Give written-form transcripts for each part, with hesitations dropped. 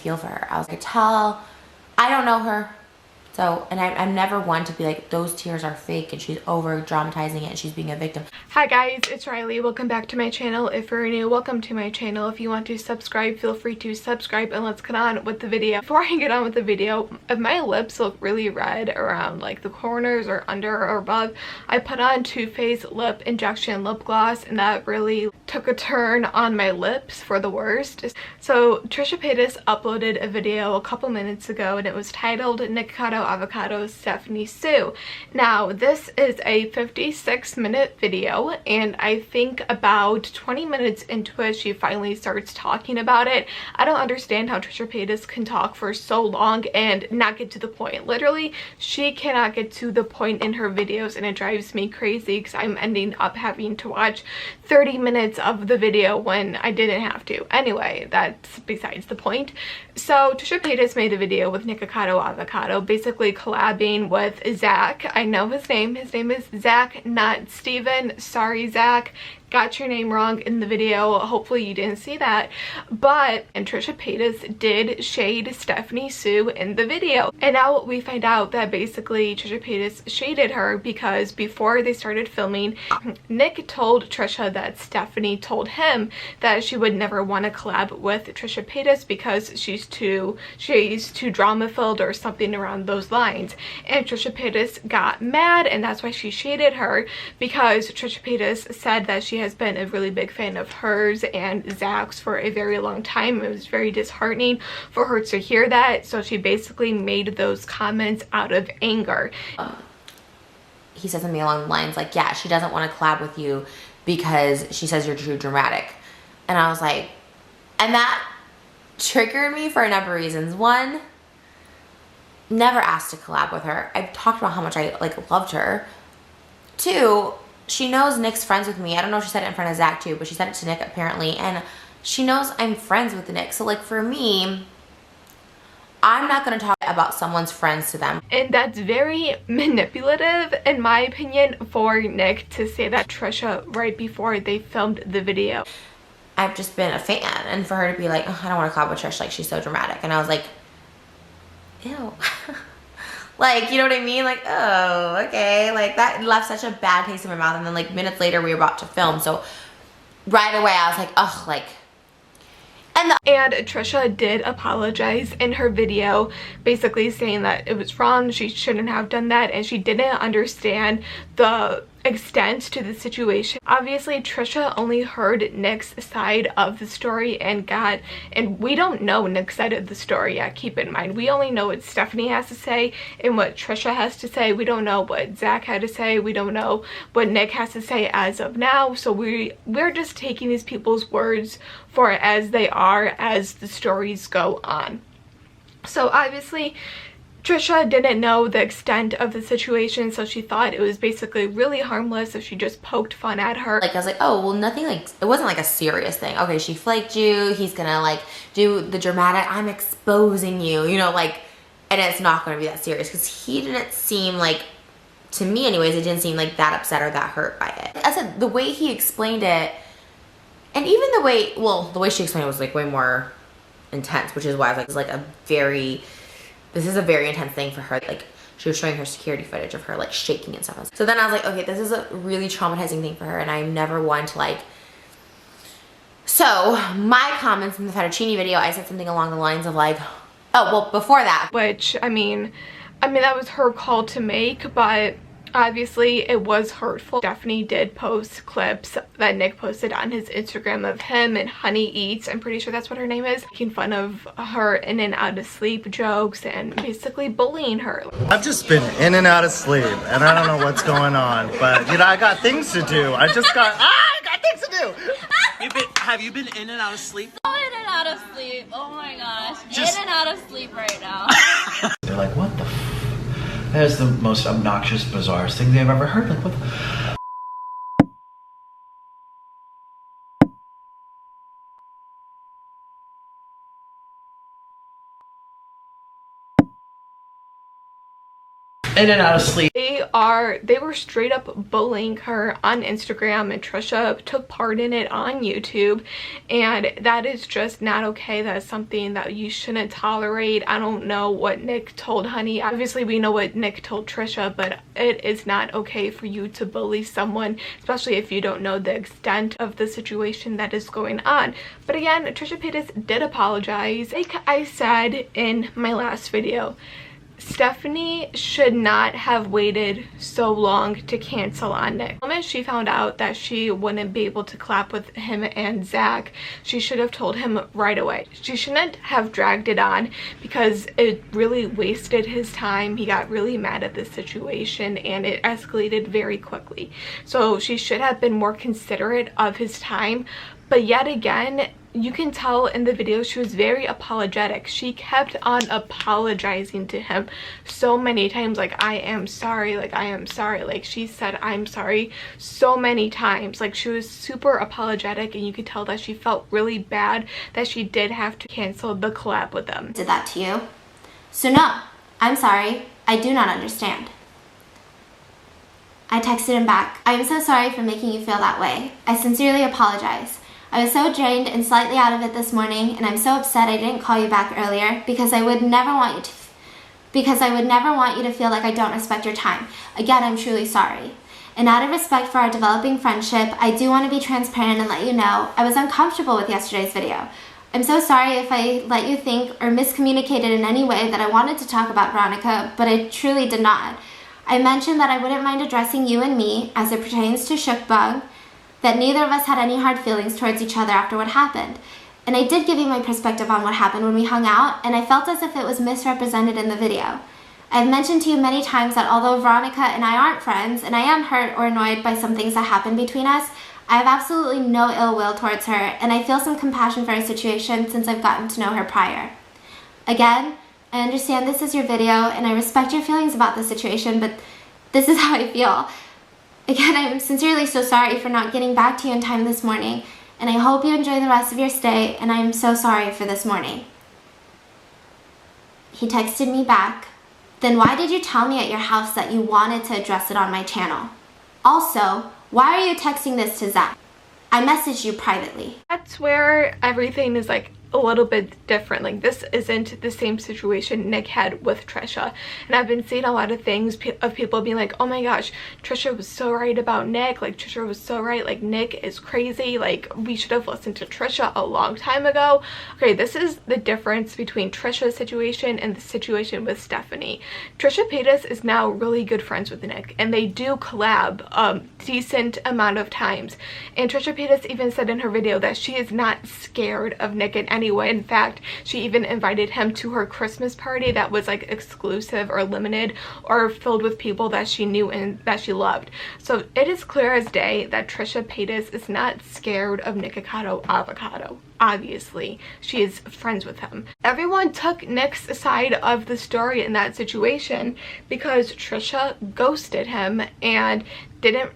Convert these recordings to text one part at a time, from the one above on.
feel for her. I was like, tell, I don't know her. So, and I'm never one to be like, those tears are fake and she's over dramatizing it and she's being a victim. Hi guys, it's Riley. Welcome back to my channel. If you're new, welcome to my channel. If you want to subscribe, feel free to subscribe, and let's get on with the video. Before I get on with the video, if my lips look really red around like the corners or under or above, I put on Too Faced Lip Injection Lip Gloss, and that really took a turn on my lips for the worst. So Trisha Paytas uploaded a video a couple minutes ago, and it was titled Nikocado Avocado Stephanie Soo. Now this is a 56-minute video, and I think about 20 minutes into it she finally starts talking about it. I don't understand how Trisha Paytas can talk for so long and not get to the point. Literally, she cannot get to the point in her videos, and it drives me crazy because I'm ending up having to watch 30 minutes of the video when I didn't have to. Anyway, that's besides the point. So Trisha Paytas made a video with Nikocado Avocado, basically collabing with Zach. I know his name. His name is Zach, not Steven. Sorry, Zach. Got your name wrong in the video. Hopefully you didn't see that. But, and Trisha Paytas did shade Stephanie Soo in the video. And now we find out that basically Trisha Paytas shaded her because before they started filming, Nick told Trisha that Stephanie told him that she would never want to collab with Trisha Paytas because she's too drama filled or something around those lines. And Trisha Paytas got mad, and that's why she shaded her, because Trisha Paytas said that she has been a really big fan of hers and Zach's for a very long time. It was very disheartening for her to hear that, so she basically made those comments out of anger. He said something along the lines like, yeah, she doesn't want to collab with you because she says you're too dramatic. And I was like, and that triggered me for a number of reasons. One, never asked to collab with her. I've talked about how much I loved her. Two, she knows Nick's friends with me. I don't know if she said it in front of Zach too, but she said it to Nick apparently, and she knows I'm friends with Nick. So like for me, I'm not going to talk about someone's friends to them. And that's very manipulative, in my opinion, for Nick to say that to Trisha right before they filmed the video. I've just been a fan, and for her to be like, oh, I don't want to collab with Trish, like she's so dramatic. And I was like, ew. Like, you know what I mean? Like, oh, okay. Like, that left such a bad taste in my mouth. And then, like, minutes later, we were about to film. So, right away, I was like, ugh, like. And Trisha did apologize in her video, basically saying that it was wrong, she shouldn't have done that, and she didn't understand the extent to the situation. Obviously, Trisha only heard Nick's side of the story and we don't know Nick's side of the story yet, keep in mind. We only know what Stephanie has to say and what Trisha has to say. We don't know what Zach had to say. We don't know what Nick has to say as of now. So we're just taking these people's words for as they are as the stories go on. So obviously, Trisha didn't know the extent of the situation, so she thought it was basically really harmless if she just poked fun at her. Like, I was like, oh, well, nothing, like, it wasn't like a serious thing. Okay, she flaked you, he's gonna like do the dramatic, I'm exposing you, you know, like, and it's not gonna be that serious, because he didn't seem like, to me anyways, it didn't seem like that upset or that hurt by it. I said, the way he explained it, and even the way, well, the way she explained it was like way more intense, which is why I was like, it's like a very, this is a very intense thing for her. Like, she was showing her security footage of her like shaking and stuff. So then I was like, okay, this is a really traumatizing thing for her, and I'm never one to like. So my comments in the fettuccine video, I said something along the lines of like, oh, well, before that. Which, I mean that was her call to make, but obviously it was hurtful. Stephanie did post clips that Nick posted on his Instagram of him and Honey Eats, I'm pretty sure that's what her name is, making fun of her in and out of sleep jokes and basically bullying her. I've just been in and out of sleep, and I don't know what's going on, but you know, I got things to do. I got things to do. Have you been in and out of sleep? I'm in and out of sleep. Oh my gosh. In and out of sleep right now. They're like, what the f? That is the most obnoxious, bizarre thing they've ever heard. Like, what the in and out of sleep. They were straight up bullying her on Instagram, and Trisha took part in it on YouTube, and that is just not okay. That's something that you shouldn't tolerate. I don't know what Nick told Honey. Obviously we know what Nick told Trisha, but it is not okay for you to bully someone, especially if you don't know the extent of the situation that is going on. But again, Trisha Paytas did apologize. Like I said in my last video, Stephanie should not have waited so long to cancel on Nick. The moment she found out that she wouldn't be able to collab with him and Zach, she should have told him right away. She shouldn't have dragged it on because it really wasted his time. He got really mad at this situation and it escalated very quickly. So she should have been more considerate of his time. But yet again, you can tell in the video she was very apologetic. She kept on apologizing to him so many times, like, I am sorry, like, I am sorry. Like, she said I'm sorry so many times. Like, she was super apologetic, and you could tell that she felt really bad that she did have to cancel the collab with them. Did that to you? So no, I'm sorry. I do not understand. I texted him back. I am so sorry for making you feel that way. I sincerely apologize. I was so drained and slightly out of it this morning, and I'm so upset I didn't call you back earlier because I would never want you to feel like I don't respect your time. Again, I'm truly sorry. And out of respect for our developing friendship, I do want to be transparent and let you know I was uncomfortable with yesterday's video. I'm so sorry if I let you think or miscommunicated in any way that I wanted to talk about Veronica, but I truly did not. I mentioned that I wouldn't mind addressing you and me as it pertains to Shookbug, that neither of us had any hard feelings towards each other after what happened. And I did give you my perspective on what happened when we hung out, and I felt as if it was misrepresented in the video. I've mentioned to you many times that although Veronica and I aren't friends, and I am hurt or annoyed by some things that happened between us, I have absolutely no ill will towards her, and I feel some compassion for her situation since I've gotten to know her prior. Again, I understand this is your video, and I respect your feelings about the situation, but this is how I feel. Again, I'm sincerely so sorry for not getting back to you in time this morning, and I hope you enjoy the rest of your stay, and I am so sorry for this morning. He texted me back, then why did you tell me at your house that you wanted to address it on my channel? Also, why are you texting this to Zach? I messaged you privately. That's where everything is like a little bit different. Like, this isn't the same situation Nick had with Trisha, and I've been seeing a lot of things of people being like, oh my gosh, Trisha was so right about Nick, like Trisha was so right, like Nick is crazy, like we should have listened to Trisha a long time ago. Okay, this is the difference between Trisha's situation and the situation with Stephanie. Trisha Paytas is now really good friends with Nick, and they do collab a decent amount of times, and Trisha Paytas even said in her video that she is not scared of Nick in any way. In fact, she even invited him to her Christmas party that was like exclusive or limited or filled with people that she knew and that she loved. So it is clear as day that Trisha Paytas is not scared of Nikocado Avocado. Obviously, she is friends with him. Everyone took Nick's side of the story in that situation because Trisha ghosted him and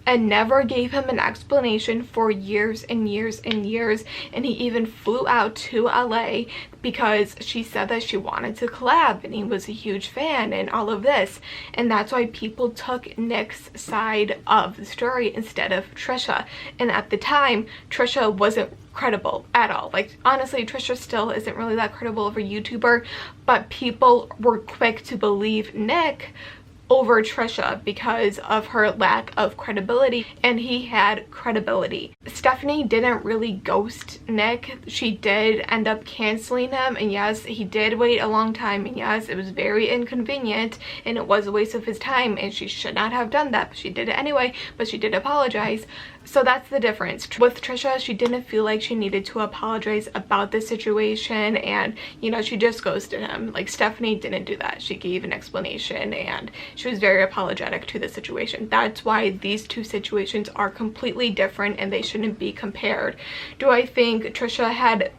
never gave him an explanation for years and years and years, and he even flew out to LA because she said that she wanted to collab and he was a huge fan and all of this, and that's why people took Nick's side of the story instead of Trisha. And at the time, Trisha wasn't credible at all. Like, honestly, Trisha still isn't really that credible of a YouTuber, but people were quick to believe Nick over Trisha because of her lack of credibility, and he had credibility. Stephanie didn't really ghost Nick. She did end up canceling him, and yes, he did wait a long time, and yes, it was very inconvenient and it was a waste of his time, and she should not have done that, but she did it anyway. But she did apologize. So that's the difference. With Trisha, she didn't feel like she needed to apologize about the situation, and you know, she just ghosted him. Like, Stephanie didn't do that. She gave an explanation and she was very apologetic to the situation. That's why these two situations are completely different and they shouldn't be compared. Do I think Trisha had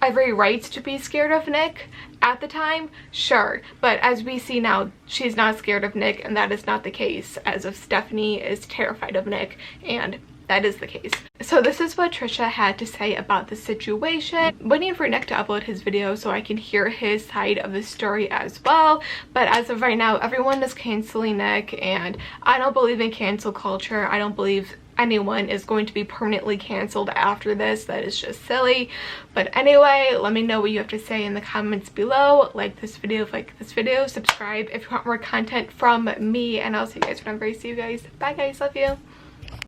every right to be scared of Nick at the time? Sure, but as we see now, she's not scared of Nick, and that is not the case, as if Stephanie is terrified of Nick, and that is the case. So this is what Trisha had to say about the situation. Waiting for Nick to upload his video so I can hear his side of the story as well. But as of right now, everyone is canceling Nick, and I don't believe in cancel culture. I don't believe anyone is going to be permanently canceled after this. That is just silly. But anyway, let me know what you have to say in the comments below. Like this video if you like this video, subscribe if you want more content from me, and I'll see you guys whenever I see you guys. Bye guys, love you.